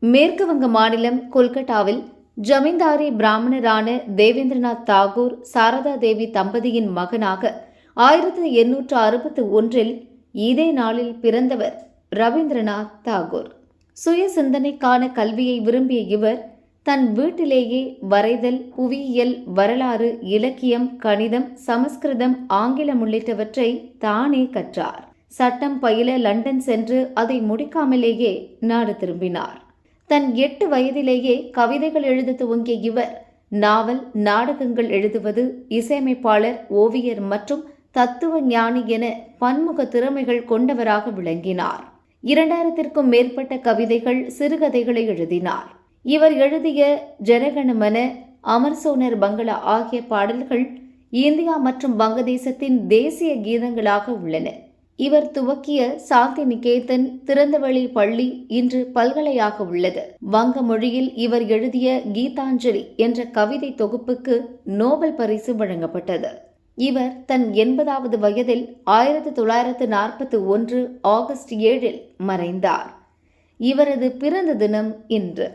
மேற்கு வங்க மாநிலம் கொல்கட்டாவில் ஜமீன்தாரி பிராமணரான தேவேந்திரநாத் தாகூர் சாரதா தேவி தம்பதியின் மகனாக 1861 இதே நாளில் பிறந்தவர் ரவீந்திரநாத் தாகூர். சுய சிந்தனைக்கான கல்வியை விரும்பிய இவர் தன் வீட்டிலேயே வரைதல், புவியியல், வரலாறு, இலக்கியம், கணிதம், சமஸ்கிருதம், ஆங்கிலம் உள்ளிட்டவற்றை தானே கற்றார். சட்டம் பயில லண்டன் சென்று அதை முடிக்காமலேயே நாடு திரும்பினார். தன் 8 வயதிலேயே கவிதைகள் எழுத துவங்கிய இவர் நாவல், நாடகங்கள் எழுதுவது, இசையமைப்பாளர், ஓவியர் மற்றும் தத்துவ ஞானி என பன்முக திறமைகள் கொண்டவராக விளங்கினார். 2000க்கும் மேற்பட்ட கவிதைகள், சிறுகதைகளை எழுதினார். இவர் எழுதிய ஜனகணமன, அமர்சோனர் பங்களா ஆகிய பாடல்கள் இந்தியா மற்றும் வங்கதேசத்தின் தேசிய கீதங்களாக உள்ளன. இவர் துவக்கிய சாந்தி நிகேதன் திறந்தவெளி பள்ளி இன்று பல்கலையாக உள்ளது. வங்க மொழியில் இவர் எழுதிய கீதாஞ்சலி என்ற கவிதை தொகுப்புக்கு நோபல் பரிசு வழங்கப்பட்டது. இவர் தன் 80வது வயதில் 1941 ஆகஸ்ட் 7 மறைந்தார். இவரது பிறந்த தினம் இன்று.